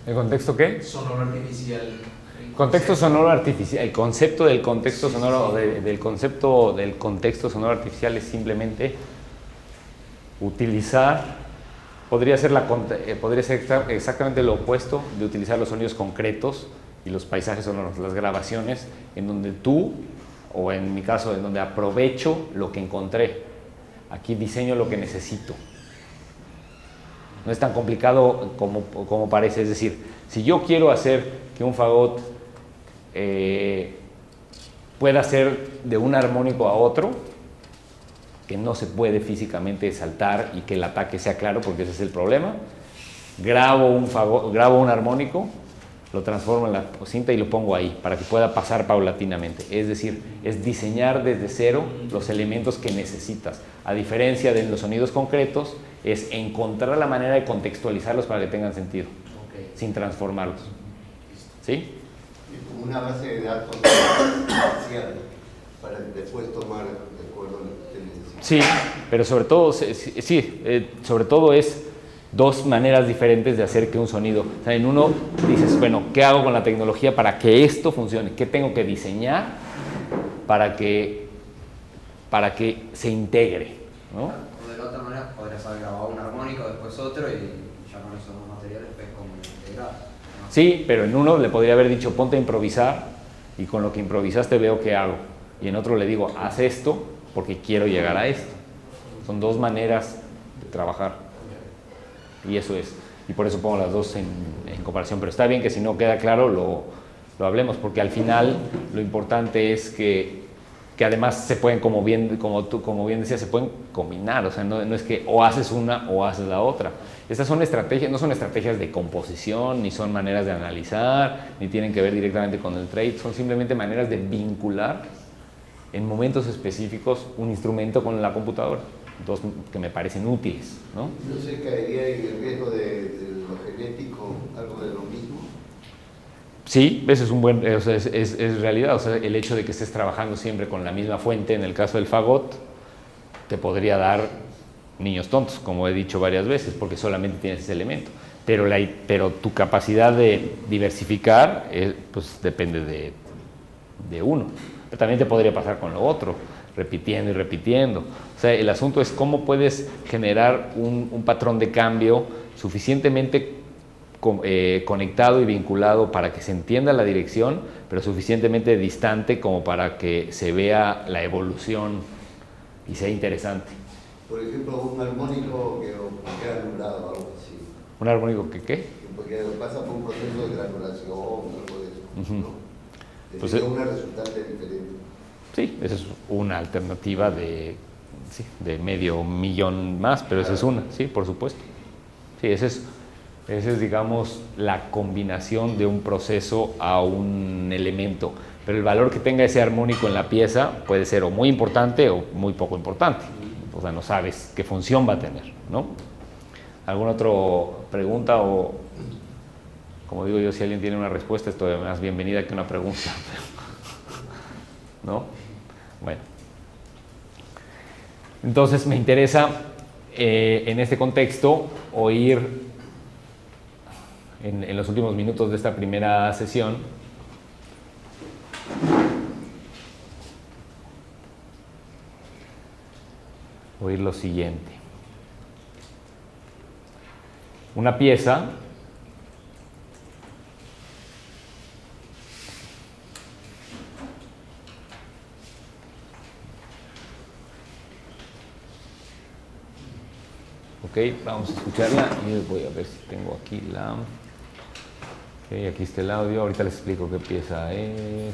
A: ¿El contexto qué?
F: Sonoro artificial.
A: Contexto sonoro artificial. El concepto del contexto sonoro, del concepto del contexto sonoro artificial es simplemente utilizar, podría ser exactamente lo opuesto de utilizar los sonidos concretos y los paisajes sonoros, las grabaciones, en donde tú, o en mi caso, en donde aprovecho lo que encontré. Aquí diseño lo que necesito. No es tan complicado como parece. Es decir, si yo quiero hacer que un fagot pueda ser de un armónico a otro, que no se puede físicamente saltar y que el ataque sea claro, porque ese es el problema, grabo un armónico, lo transformo en la cinta y lo pongo ahí para que pueda pasar paulatinamente. Es decir, es diseñar desde cero los elementos que necesitas. A diferencia de los sonidos concretos, es encontrar la manera de contextualizarlos para que tengan sentido, sin transformarlos. ¿Sí?
B: Y como una base de datos parcial para después tomar de acuerdo a lo que usted necesita.
A: Sí, pero sobre todo, sobre todo es dos maneras diferentes de hacer que un sonido. O sea, en uno dices, bueno, ¿qué hago con la tecnología para que esto funcione? ¿Qué tengo que diseñar para que se integre? ¿No?
I: O de la otra manera podrías haber grabado un armónico, después otro y ya con esos dos materiales ves cómo integrar, ¿no?
A: Sí, pero en uno le podría haber dicho ponte a improvisar y con lo que improvisaste veo qué hago. Y en otro le digo haz esto porque quiero llegar a esto. Son dos maneras de trabajar. Y eso es. Y por eso pongo las dos en comparación. Pero está bien que si no queda claro lo hablemos, porque al final lo importante es que que además se pueden, como bien decías, se pueden combinar, o sea, no es que o haces una o haces la otra. Estas son estrategias, no son estrategias de composición, ni son maneras de analizar, ni tienen que ver directamente con el trade, son simplemente maneras de vincular en momentos específicos un instrumento con la computadora, dos que me parecen útiles, ¿no?
B: ¿No se caería en el riesgo de lo genético, algo de lo mismo?
A: Sí, ese es un buen, o sea, es realidad, o sea, el hecho de que estés trabajando siempre con la misma fuente, en el caso del fagot, te podría dar niños tontos, como he dicho varias veces, porque solamente tienes ese elemento, pero tu capacidad de diversificar, pues depende de uno, pero también te podría pasar con lo otro, repitiendo y repitiendo, o sea, el asunto es cómo puedes generar un patrón de cambio suficientemente conectado y vinculado para que se entienda la dirección, pero suficientemente distante como para que se vea la evolución y sea interesante.
B: Por ejemplo, un armónico que queda anulado o algo así.
A: ¿Un armónico que qué?
B: Porque pasa por un proceso de granulación o algo de eso, ¿no?
A: Pues,
B: una resultante diferente.
A: Sí, esa es una alternativa de medio millón más, pero esa es una, sí, por supuesto. Sí, esa es, digamos, la combinación de un proceso a un elemento, pero el valor que tenga ese armónico en la pieza puede ser o muy importante o muy poco importante, o sea, no sabes qué función va a tener, ¿no? ¿Alguna otra pregunta o, como digo yo, si alguien tiene una respuesta, esto es más bienvenida que una pregunta, ¿no? Bueno, entonces me interesa en este contexto oír en los últimos minutos de esta primera sesión oír lo siguiente. Una pieza ok, vamos a escucharla y voy a ver si tengo aquí la... Ok, aquí está el audio, ahorita les explico qué pieza es.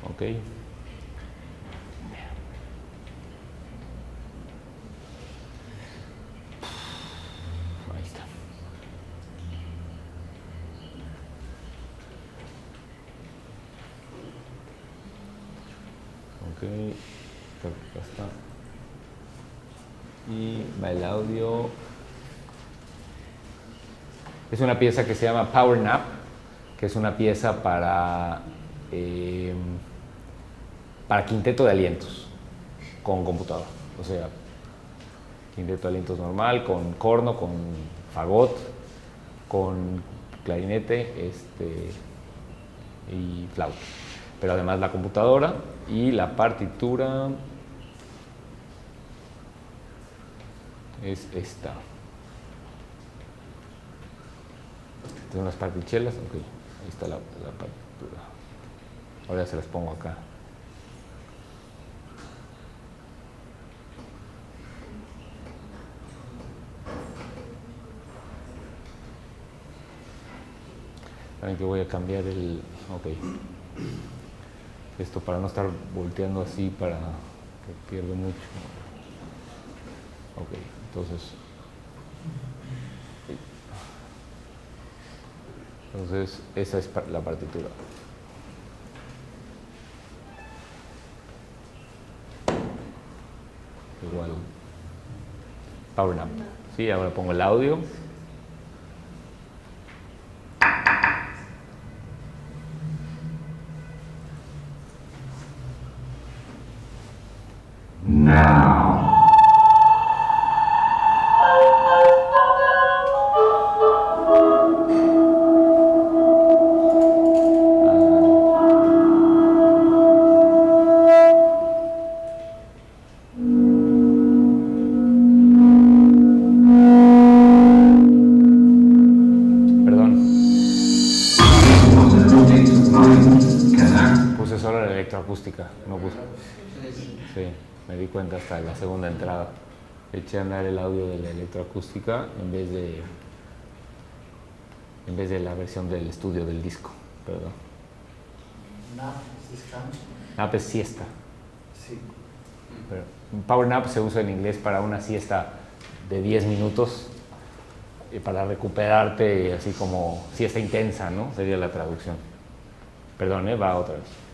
A: Ok. Ahí está. Ok, creo que acá está. Y va el audio. Es una pieza que se llama Power Nap, que es una pieza para quinteto de alientos con computadora. O sea, quinteto de alientos normal, con corno, con fagot, con clarinete y flauta. Pero además la computadora y la partitura es esta. Tiene unas partichelas, ok, ahí está la partitura. Ahora ya se las pongo acá. Saben que voy a cambiar el... ok. Esto para no estar volteando así, para que pierda mucho. Ok, entonces esa es la partitura. Igual. Power Nap. Sí, ahora pongo el audio. No puse. Sí, me di cuenta hasta la segunda entrada. Eché a andar el audio de la electroacústica en vez de la versión del estudio del disco. Perdón.
E: Nap es descanso.
A: Nap es siesta.
E: Sí.
A: Pero power nap se usa en inglés para una siesta de 10 minutos para recuperarte, así como siesta intensa, ¿no? Sería la traducción. Perdón, va otra vez.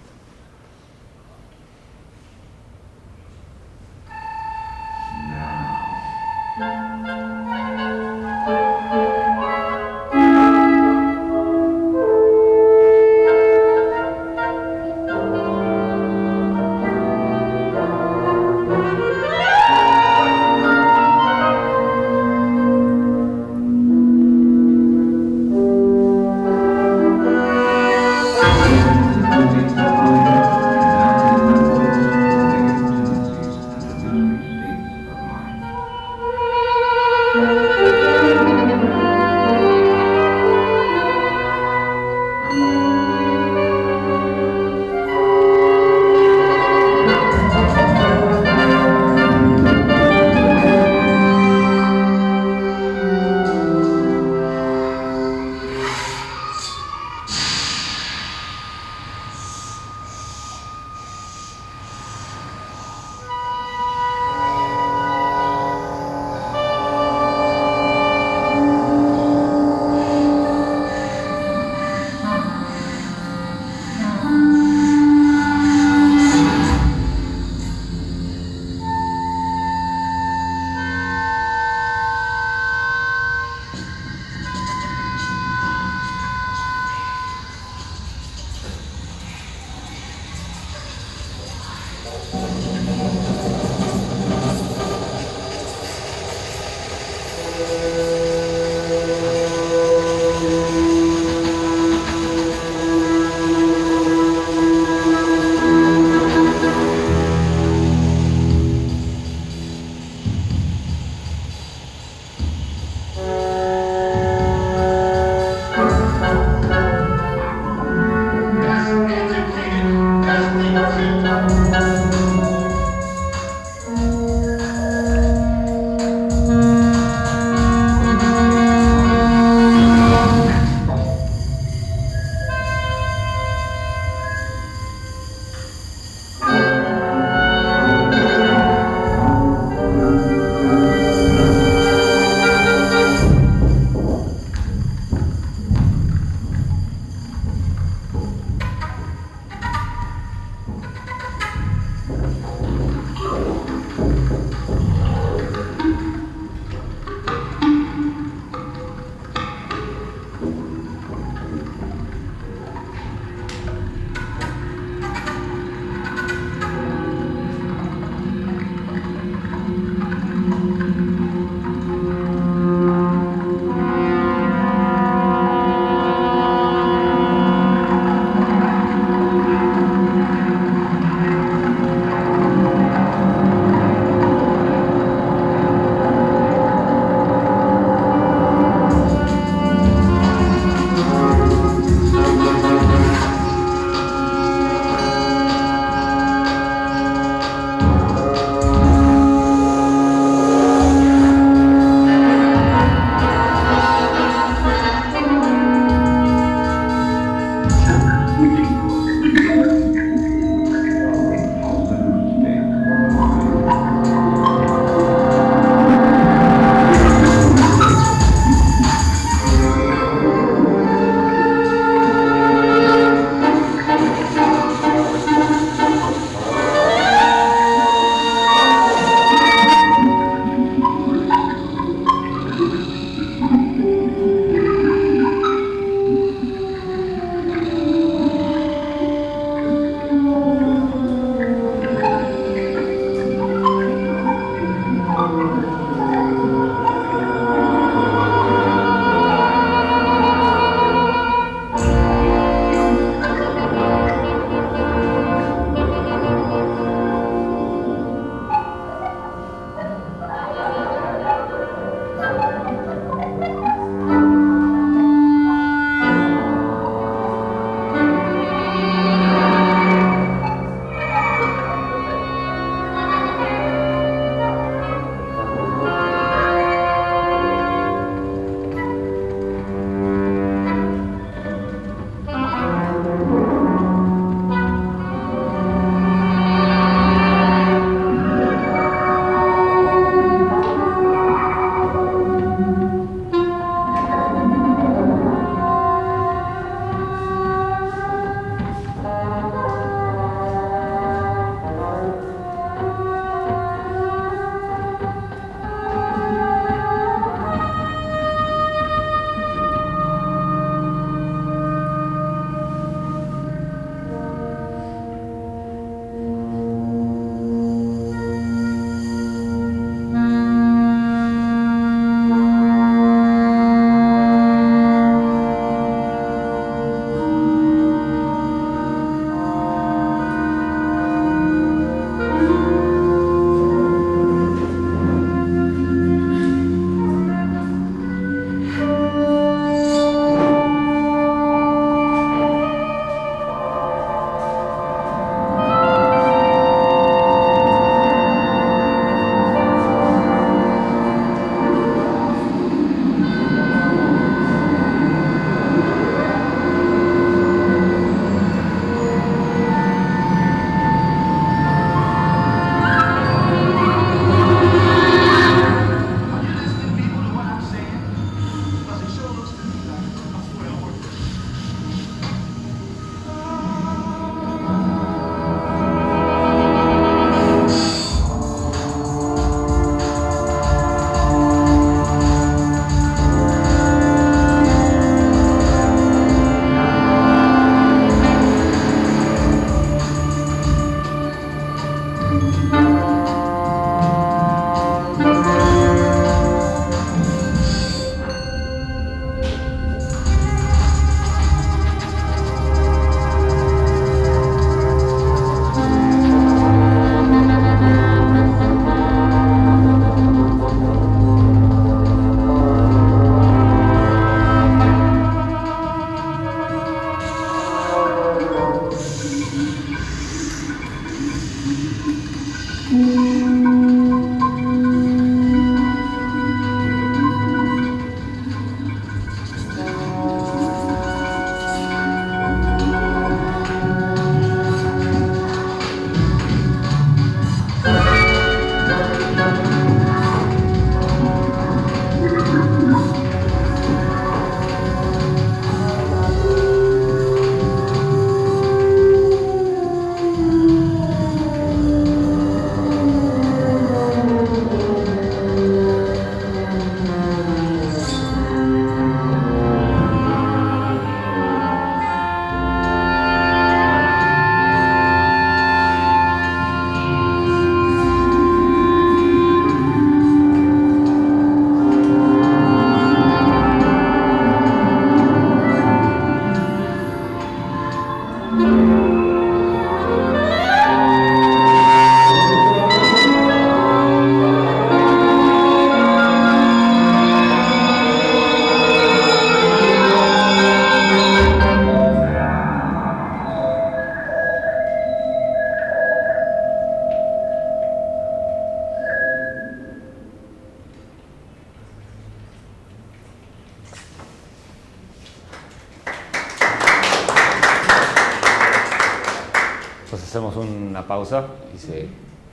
A: Pues hacemos una pausa y se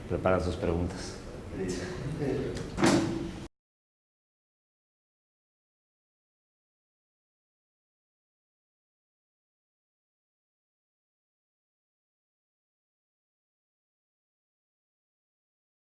A: preparan sus preguntas.
B: Listo.